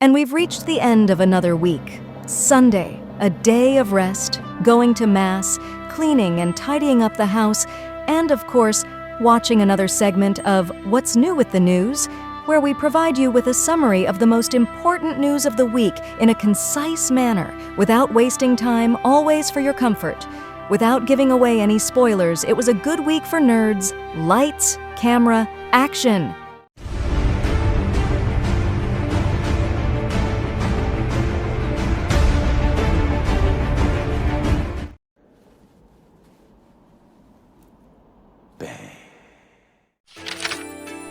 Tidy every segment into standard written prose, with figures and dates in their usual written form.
And we've reached the end of another week. Sunday, a day of rest, going to mass, cleaning and tidying up the house, and of course, watching another segment of What's New with the News, where we provide you with a summary of the most important news of the week in a concise manner, without wasting time, always for your comfort. Without giving away any spoilers, it was a good week for nerds. Lights, camera, action!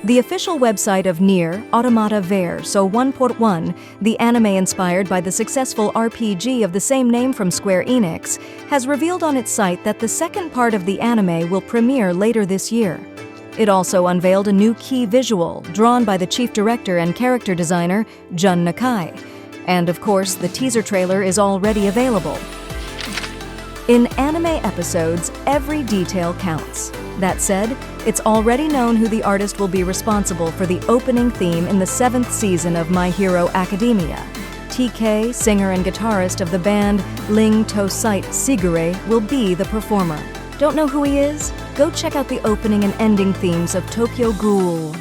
The official website of Nier, Automata Verso 1.1, the anime inspired by the successful RPG of the same name from Square Enix, has revealed on its site that the second part of the anime will premiere later this year. It also unveiled a new key visual, drawn by the chief director and character designer, Jun Nakai. And of course, the teaser trailer is already available. In anime episodes, every detail counts. That said, it's already known who the artist will be responsible for the opening theme in the 7th season of My Hero Academia. TK, singer and guitarist of the band Ling Tosite Sigure, will be the performer. Don't know who he is? Go check out the opening and ending themes of Tokyo Ghoul.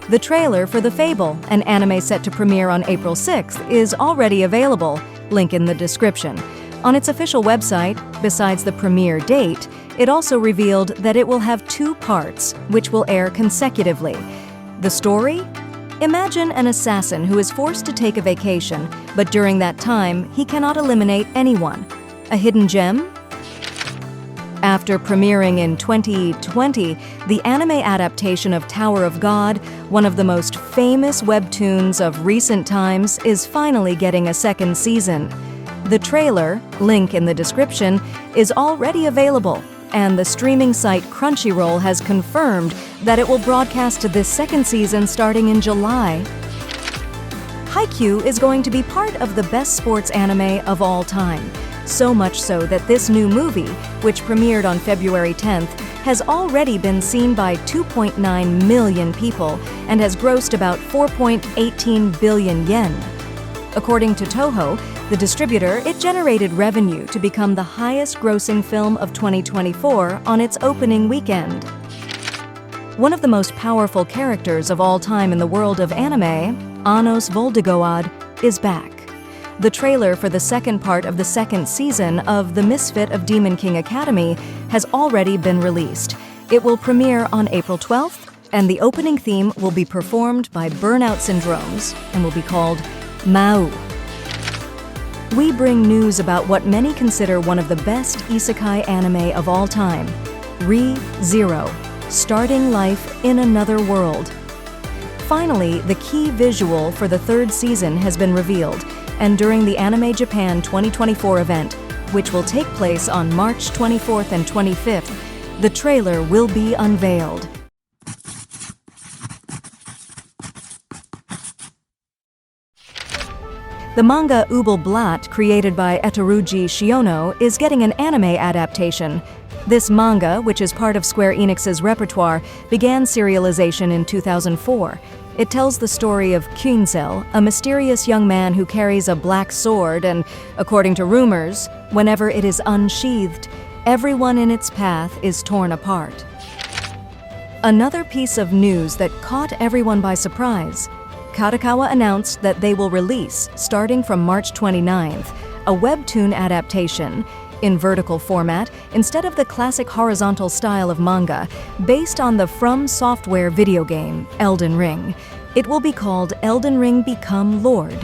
The trailer for the Fable, an anime set to premiere on April 6th, is already available. Link in the description. On its official website, besides the premiere date, it also revealed that it will have 2 parts, which will air consecutively. The story? Imagine an assassin who is forced to take a vacation, but during that time, he cannot eliminate anyone. A hidden gem? After premiering in 2020, the anime adaptation of Tower of God, one of the most famous webtoons of recent times, is finally getting a 2nd season. The trailer, link in the description, is already available, and the streaming site Crunchyroll has confirmed that it will broadcast this 2nd season starting in July. Haikyuu is going to be part of the best sports anime of all time, so much so that this new movie, which premiered on February 10th, has already been seen by 2.9 million people and has grossed about 4.18 billion yen. According to Toho, the distributor, it generated revenue to become the highest-grossing film of 2024 on its opening weekend. One of the most powerful characters of all time in the world of anime, Anos Voldegoad, is back. The trailer for the 2nd part of the 2nd season of The Misfit of Demon King Academy has already been released. It will premiere on April 12th, and the opening theme will be performed by Burnout Syndromes and will be called Mau. We bring news about what many consider one of the best isekai anime of all time, Re:Zero, starting life in another world. Finally, the key visual for the 3rd season has been revealed, and during the Anime Japan 2024 event, which will take place on March 24th and 25th, the trailer will be unveiled. The manga Ubel Blatt, created by Etoruji Shiono, is getting an anime adaptation. This manga, which is part of Square Enix's repertoire, began serialization in 2004. It tells the story of Quinzel, a mysterious young man who carries a black sword and, according to rumors, whenever it is unsheathed, everyone in its path is torn apart. Another piece of news that caught everyone by surprise. Kadokawa announced that they will release, starting from March 29th, a webtoon adaptation in vertical format instead of the classic horizontal style of manga, based on the From Software video game, Elden Ring. It will be called Elden Ring Become Lord,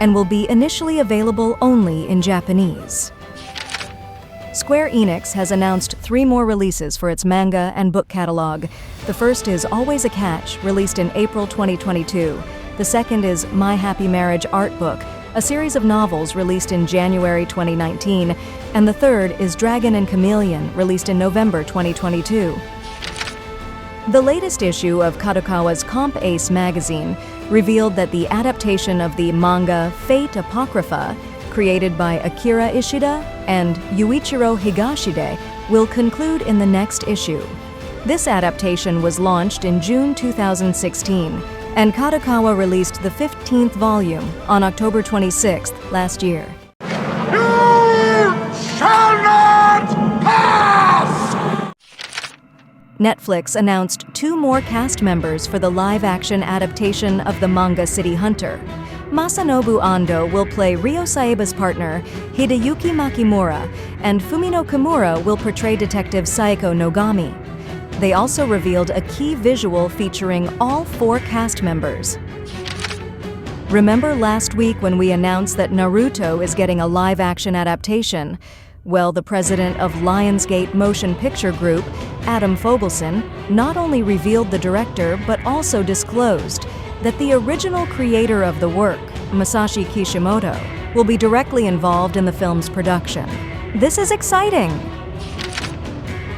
and will be initially available only in Japanese. Square Enix has announced 3 more releases for its manga and book catalog. The first is Always a Catch, released in April 2022. The second is My Happy Marriage art book, a series of novels released in January 2019, and the third is Dragon and Chameleon, released in November 2022. The latest issue of Kadokawa's Comp Ace magazine revealed that the adaptation of the manga Fate Apocrypha, created by Akira Ishida and Yuichiro Higashide, will conclude in the next issue. This adaptation was launched in June 2016, and Kadokawa released the 15th volume on October 26th last year. You shall not pass! Netflix announced 2 more cast members for the live-action adaptation of the manga City Hunter. Masanobu Ando will play Ryo Saeba's partner, Hideyuki Makimura, and Fumino Kimura will portray Detective Saeko Nogami. They also revealed a key visual featuring all 4 cast members. Remember last week when we announced that Naruto is getting a live-action adaptation? Well, the president of Lionsgate Motion Picture Group, Adam Fogelson, not only revealed the director but also disclosed that the original creator of the work, Masashi Kishimoto, will be directly involved in the film's production. This is exciting!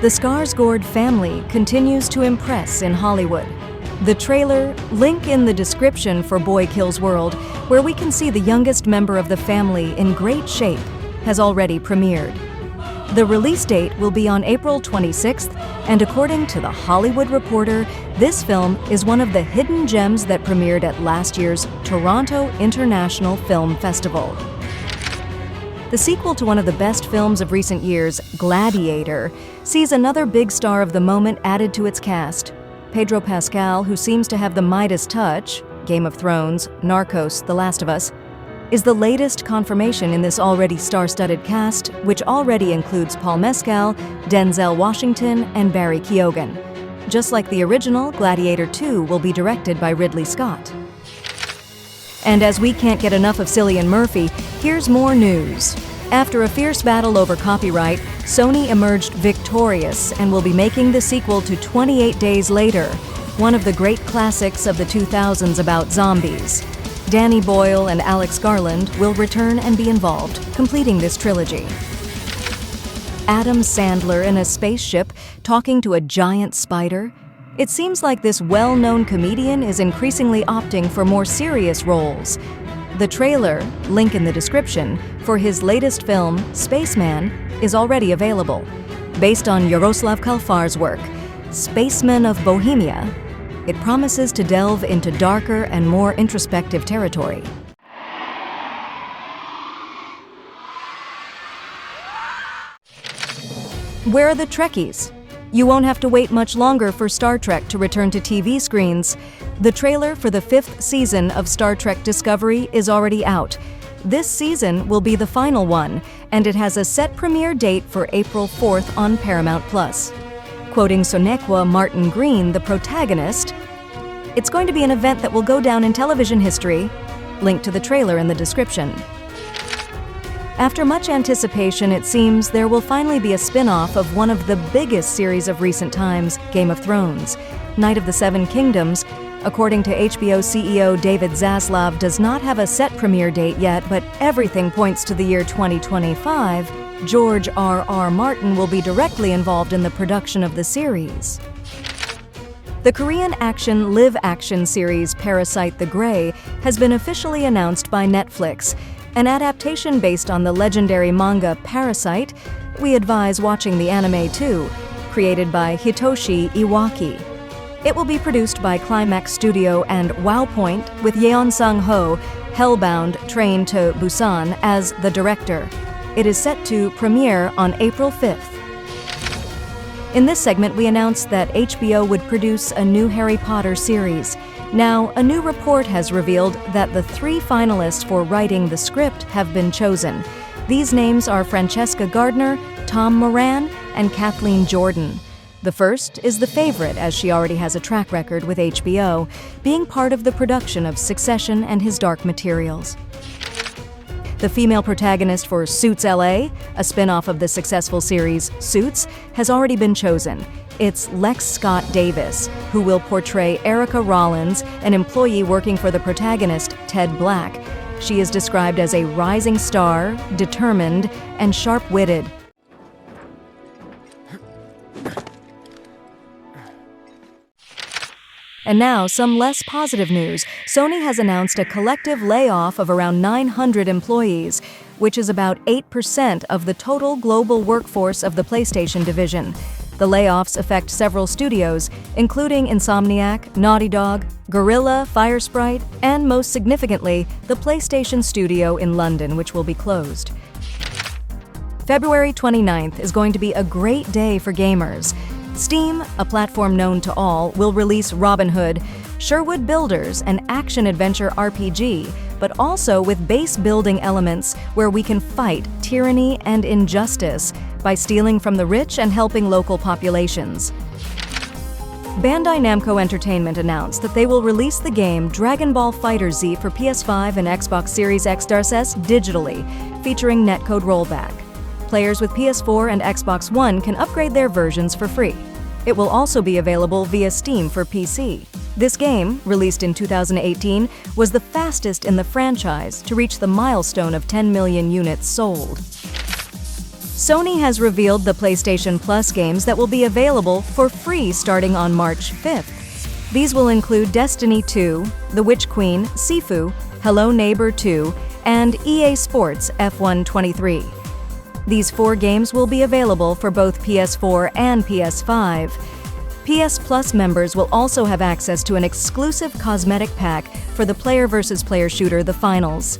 The Skarsgård family continues to impress in Hollywood. The trailer, link in the description for Boy Kills World, where we can see the youngest member of the family in great shape, has already premiered. The release date will be on April 26th, and according to The Hollywood Reporter, this film is one of the hidden gems that premiered at last year's Toronto International Film Festival. The sequel to one of the best films of recent years, Gladiator, sees another big star of the moment added to its cast. Pedro Pascal, who seems to have the Midas touch, Game of Thrones, Narcos, The Last of Us, is the latest confirmation in this already star-studded cast, which already includes Paul Mescal, Denzel Washington, and Barry Keoghan. Just like the original, Gladiator 2 will be directed by Ridley Scott. And as we can't get enough of Cillian Murphy, here's more news. After a fierce battle over copyright, Sony emerged victorious and will be making the sequel to 28 Days Later, one of the great classics of the 2000s about zombies. Danny Boyle and Alex Garland will return and be involved, completing this trilogy. Adam Sandler in a spaceship talking to a giant spider? It seems like this well-known comedian is increasingly opting for more serious roles. The trailer, link in the description, for his latest film, Spaceman, is already available. Based on Yaroslav Kalfar's work, Spaceman of Bohemia, it promises to delve into darker and more introspective territory. Where are the Trekkies? You won't have to wait much longer for Star Trek to return to TV screens. The trailer for the 5th season of Star Trek Discovery is already out. This season will be the final one, and it has a set premiere date for April 4th on Paramount+. Quoting Sonequa Martin Green, the protagonist, "It's going to be an event that will go down in television history." Link to the trailer in the description. After much anticipation, it seems there will finally be a spin-off of one of the biggest series of recent times, Game of Thrones. Night of the Seven Kingdoms, according to HBO CEO David Zaslav, does not have a set premiere date yet, but everything points to the year 2025. George R.R. Martin will be directly involved in the production of the series. The Korean action live-action series Parasite the Grey has been officially announced by Netflix. An adaptation based on the legendary manga Parasite, we advise watching the anime too, created by Hitoshi Iwaki. It will be produced by Climax Studio and WowPoint, with Yeon Sang-ho, Hellbound, Train to Busan, as the director. It is set to premiere on April 5th. In this segment, we announced that HBO would produce a new Harry Potter series. Now, a new report has revealed that the 3 finalists for writing the script have been chosen. These names are Francesca Gardner, Tom Moran, and Kathleen Jordan. The first is the favorite, as she already has a track record with HBO, being part of the production of Succession and His Dark Materials. The female protagonist for Suits LA, a spin-off of the successful series Suits, has already been chosen. It's Lex Scott Davis, who will portray Erica Rollins, an employee working for the protagonist, Ted Black. She is described as a rising star, determined, and sharp-witted. And now, some less positive news. Sony has announced a collective layoff of around 900 employees, which is about 8% of the total global workforce of the PlayStation division. The layoffs affect several studios, including Insomniac, Naughty Dog, Guerrilla, Firesprite, and most significantly, the PlayStation Studio in London, which will be closed. February 29th is going to be a great day for gamers. Steam, a platform known to all, will release Robin Hood, Sherwood Builders, an action-adventure RPG, but also with base-building elements where we can fight tyranny and injustice by stealing from the rich and helping local populations. Bandai Namco Entertainment announced that they will release the game DragonBallFighterZ for PS5 and Xbox Series X digitally, featuring netcode rollback. Players with PS4 and Xbox One can upgrade their versions for free. It will also be available via Steam for PC. This game, released in 2018, was the fastest in the franchise to reach the milestone of 10 million units sold. Sony has revealed the PlayStation Plus games that will be available for free starting on March 5th. These will include Destiny 2, The Witch Queen, Sifu, Hello Neighbor 2, and EA Sports F1 23. These 4 games will be available for both PS4 and PS5. PS Plus members will also have access to an exclusive cosmetic pack for the player versus player shooter The Finals.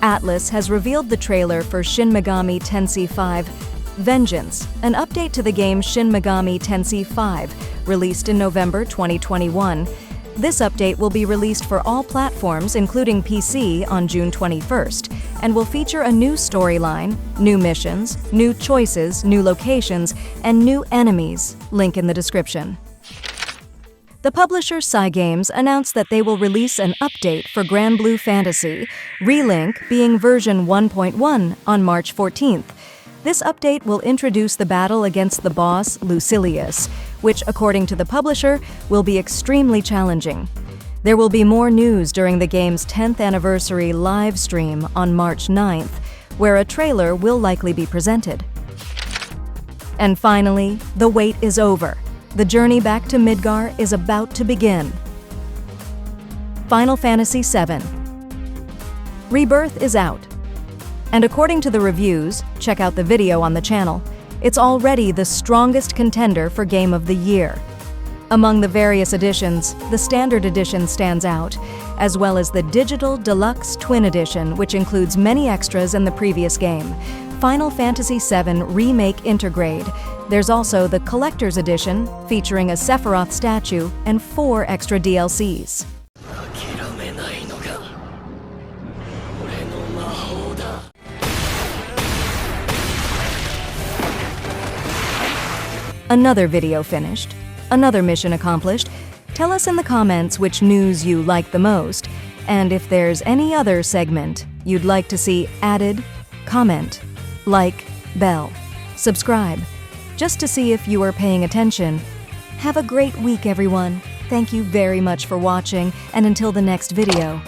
Atlus has revealed the trailer for ShinMegamiTenseiVVengeance, an update to the game Shin Megami Tensei V, released in November 2021. This update will be released for all platforms, including PC, on June 21st, and will feature a new storyline, new missions, new choices, new locations, and new enemies. Link in the description. The publisher Cygames announced that they will release an update for Grand Blue Fantasy, Relink being version 1.1, on March 14th. This update will introduce the battle against the boss, Lucilius, which, according to the publisher, will be extremely challenging. There will be more news during the game's 10th anniversary live stream on March 9th, where a trailer will likely be presented. And finally, the wait is over. The journey back to Midgar is about to begin. Final Fantasy VII Rebirth is out. And according to the reviews, check out the video on the channel, it's already the strongest contender for Game of the Year. Among the various editions, the Standard Edition stands out, as well as the Digital Deluxe Twin Edition, which includes many extras in the previous game, Final Fantasy VII Remake Intergrade. There's also the Collector's Edition, featuring a Sephiroth statue and 4 extra DLCs. Another video finished, another mission accomplished. Tell us in the comments which news you like the most, and if there's any other segment you'd like to see added, comment, like, bell, subscribe, just to see if you are paying attention. Have a great week, everyone. Thank you very much for watching, and until the next video.